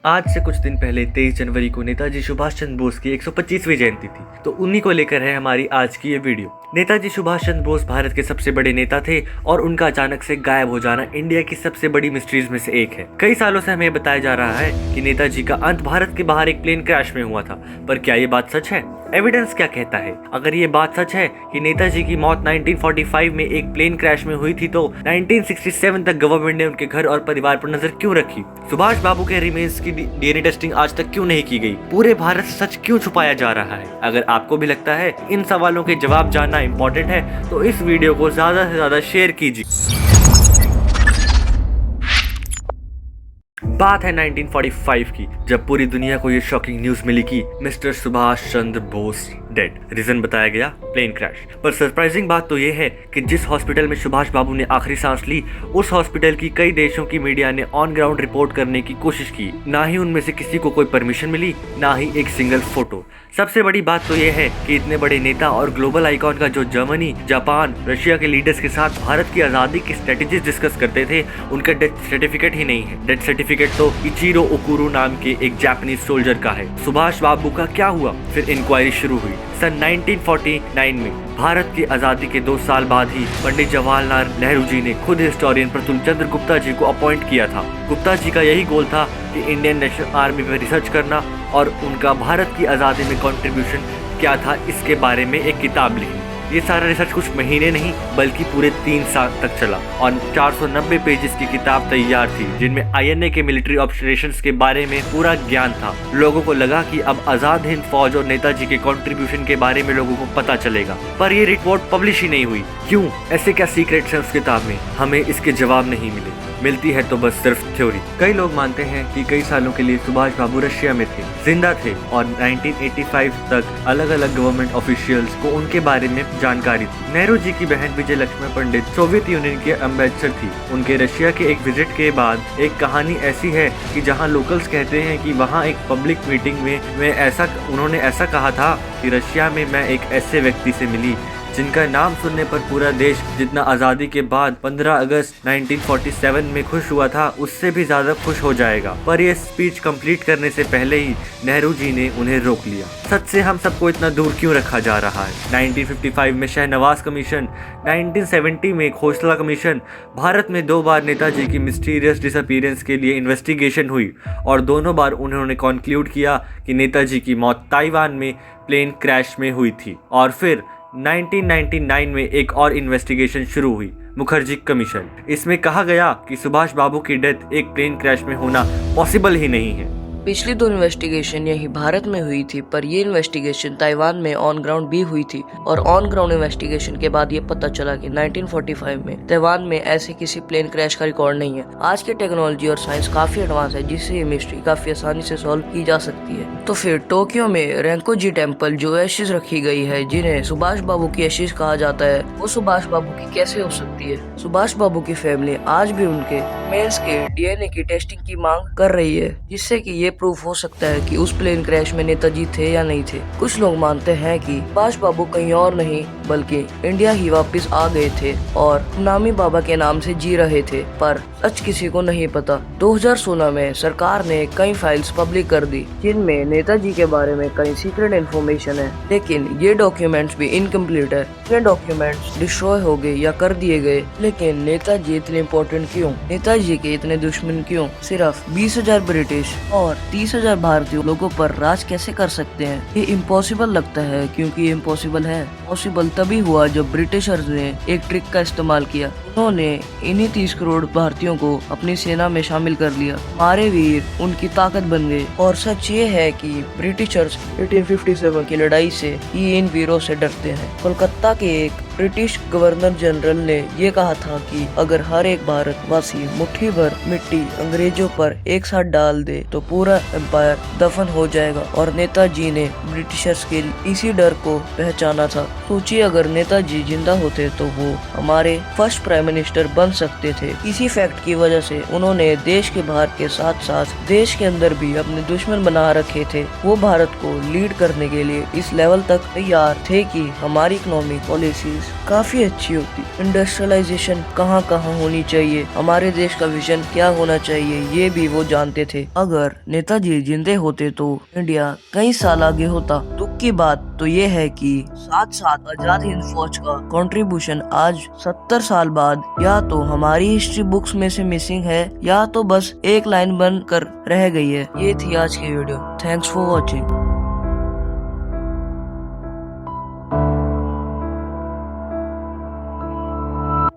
आज से कुछ दिन पहले 23 जनवरी को नेताजी सुभाष चंद्र बोस की 125वीं जयंती थी, तो उन्हीं को लेकर है हमारी आज की ये वीडियो। नेताजी सुभाष चंद्र बोस भारत के सबसे बड़े नेता थे और उनका अचानक से गायब हो जाना इंडिया की सबसे बड़ी मिस्ट्रीज में से एक है। कई सालों से हमें बताया जा रहा है कि नेताजी का अंत भारत के बाहर एक प्लेन क्रैश में हुआ था, पर क्या ये बात सच है? एविडेंस क्या कहता है? अगर ये बात सच है कि नेताजी की मौत 1945 में एक प्लेन क्रैश में हुई थी, तो 1967 तक गवर्नमेंट ने उनके घर और परिवार पर नजर क्यों रखी? सुभाष बाबू के रिमेन्स की डीएनए टेस्टिंग आज तक क्यों नहीं की गई? पूरे भारत से सच क्यों छुपाया जा रहा है? अगर आपको भी लगता है इन सवालों के जवाब जानना इम्पोर्टेंट है, तो इस वीडियो को ज्यादा से ज्यादा शेयर कीजिए। बात है 1945 की, जब पूरी दुनिया को ये शॉकिंग न्यूज मिली कि mister Subhash Chandra Bose dead. Reason बताया गया प्लेन क्रैश। पर सरप्राइजिंग बात तो ये है कि जिस हॉस्पिटल में सुभाष बाबू ने आखिरी सांस ली, उस हॉस्पिटल की कई देशों की मीडिया ने ऑन ग्राउंड रिपोर्ट करने की कोशिश की। ना ही उनमें से किसी को कोई परमिशन मिली, ना ही एक सिंगल फोटो। सबसे बड़ी बात तो ये है कि इतने बड़े नेता और ग्लोबल आइकॉन का जो जर्मनी, जापान, रशिया के लीडर्स के साथ भारत की आजादी की स्ट्रेटेजीज डिस्कस करते थे, उनका डेथ सर्टिफिकेट ही नहीं है। डेथ सर्टिफिकेट तो इचिरो ओकुरो नाम के एक जापानीज सोल्जर का है। सुभाष बाबू का क्या हुआ? फिर इंक्वायरी शुरू हुई। सन 1949 में भारत की आजादी के 2 साल बाद ही पंडित जवाहरलाल नेहरू जी ने खुद हिस्टोरियन प्रफुल्ल चंद्र गुप्ता जी को अपॉइंट किया था। गुप्ता जी का यही गोल था कि इंडियन नेशनल आर्मी में रिसर्च करना और उनका भारत की आज़ादी में कंट्रीब्यूशन क्या था, इसके बारे में एक किताब लिखी। ये सारा रिसर्च कुछ महीने नहीं बल्कि पूरे 3 साल तक चला और 490 पेजेस की किताब तैयार थी, जिनमें आईएनए के मिलिट्री ऑपरेशंस के बारे में पूरा ज्ञान था। लोगों को लगा कि अब आजाद हिंद फौज और नेताजी के कंट्रीब्यूशन के बारे में लोगों को पता चलेगा, पर ये रिपोर्ट पब्लिश ही नहीं हुई। क्यों? ऐसे क्या सीक्रेट्स हैं उस किताब में? हमें इसके जवाब नहीं मिलती है तो बस सिर्फ थ्योरी। कई लोग मानते हैं कि कई सालों के लिए सुभाष बाबू रशिया में थे, जिंदा थे और 1985 तक अलग अलग गवर्नमेंट ऑफिशियल्स को उनके बारे में जानकारी थी। नेहरू जी की बहन विजय लक्ष्मी पंडित सोवियत यूनियन के एम्बेसडर थी। उनके रशिया के एक विजिट के बाद एक कहानी ऐसी है कि जहां लोकल्स कहते हैं कि वहां एक पब्लिक मीटिंग में उन्होंने ऐसा कहा था कि रशिया में मैं एक ऐसे व्यक्ति से मिली जिनका नाम सुनने पर पूरा देश जितना आज़ादी के बाद 15 अगस्त 1947 में खुश हुआ था, उससे भी ज़्यादा खुश हो जाएगा। पर यह स्पीच कंप्लीट करने से पहले ही नेहरू जी ने उन्हें रोक लिया। सच से हम सबको इतना दूर क्यों रखा जा रहा है? 1955 में शहनवाज कमीशन, 1970 में खोसला कमीशन। भारत में 2 बार नेताजी की मिस्टीरियस डिसअपीयरेंस के लिए इन्वेस्टिगेशन हुई और दोनों बार उन्होंने कंक्लूड किया कि नेताजी की मौत ताइवान में प्लेन क्रैश में हुई थी। और फिर 1999 में एक और इन्वेस्टिगेशन शुरू हुई, मुखर्जी कमीशन। इसमें कहा गया कि सुभाष बाबू की डेथ एक प्लेन क्रैश में होना पॉसिबल ही नहीं है। पिछली 2 इन्वेस्टिगेशन यही भारत में हुई थी, पर ये इन्वेस्टिगेशन ताइवान में ऑन ग्राउंड भी हुई थी और ऑन ग्राउंड इन्वेस्टिगेशन के बाद ये पता चला कि 1945 में ताइवान में ऐसे किसी प्लेन क्रैश का रिकॉर्ड नहीं है। आज की टेक्नोलॉजी और साइंस काफी एडवांस है, जिससे ये मिस्ट्री काफी आसानी से सॉल्व की जा सकती है। तो फिर टोक्यो में रेंकोजी टेम्पल जो एशिज रखी गई है, जिन्हें सुभाष बाबू की एशिज कहा जाता है, वो सुभाष बाबू की कैसे हो सकती है? सुभाष बाबू की फैमिली आज भी उनके मेंस के डीएनए की टेस्टिंग की मांग कर रही है, जिससे कि ये प्रूफ हो सकता है कि उस प्लेन क्रैश में नेताजी थे या नहीं थे। कुछ लोग मानते हैं कि सुभाष बाबू कहीं और नहीं बल्कि इंडिया ही वापस आ गए थे और नामी बाबा के नाम से जी रहे थे, पर सच किसी को नहीं पता। 2016 में सरकार ने कई फाइल्स पब्लिक कर दी, जिनमें नेताजी के बारे में कई सीक्रेट इन्फॉर्मेशन है, लेकिन ये डॉक्यूमेंट्स भी इनकम्प्लीट है। ये डॉक्यूमेंट्स डिस्ट्रॉय हो गए या कर दिए गए, लेकिन नेताजी इतने इम्पोर्टेंट क्यों? नेताजी के इतने दुश्मन क्यों? सिर्फ 20,000 ब्रिटिश और 30,000 भारतीय लोगों पर राज कैसे कर सकते हैं? ये इम्पॉसिबल लगता है, क्योंकि इम्पॉसिबल है। पॉसिबल तभी हुआ जब ब्रिटिशर्स ने एक ट्रिक का इस्तेमाल किया। उन्होंने इन्हीं 30 करोड़ भारतीयों को अपनी सेना में शामिल कर लिया। हमारे वीर उनकी ताकत बन गए। और सच ये है कि ब्रिटिशर्स 1857 की लड़ाई से ही इन वीरों से डरते हैं। कोलकाता के एक ब्रिटिश गवर्नर जनरल ने ये कहा था कि अगर हर एक भारतवासी मुट्ठी भर मिट्टी अंग्रेजों पर एक साथ डाल दे तो पूरा एम्पायर दफन हो जाएगा। और नेताजी ने ब्रिटिशर्स के इसी डर को पहचाना था। सोचिए, अगर नेताजी जिंदा होते तो वो हमारे फर्स्ट प्राइम मिनिस्टर बन सकते थे। इसी फैक्ट की वजह से उन्होंने देश के बाहर के साथ साथ देश के अंदर भी अपने दुश्मन बना रखे थे। वो भारत को लीड करने के लिए इस लेवल तक तैयार थे कि हमारी इकोनॉमिक पॉलिसीज कंट्रीज काफी अच्छी होती। इंडस्ट्रियलाइजेशन कहाँ कहाँ होनी चाहिए, हमारे देश का विजन क्या होना चाहिए, ये भी वो जानते थे। अगर नेताजी जिंदे होते तो इंडिया कई साल आगे होता। दुख की बात तो ये है कि साथ साथ आजाद हिंद फौज का कंट्रीब्यूशन आज 70 साल बाद या तो हमारी हिस्ट्री बुक्स में से मिसिंग है या तो बस एक लाइन बन कर रह गई है। ये थी आज की वीडियो। Thanks for watching.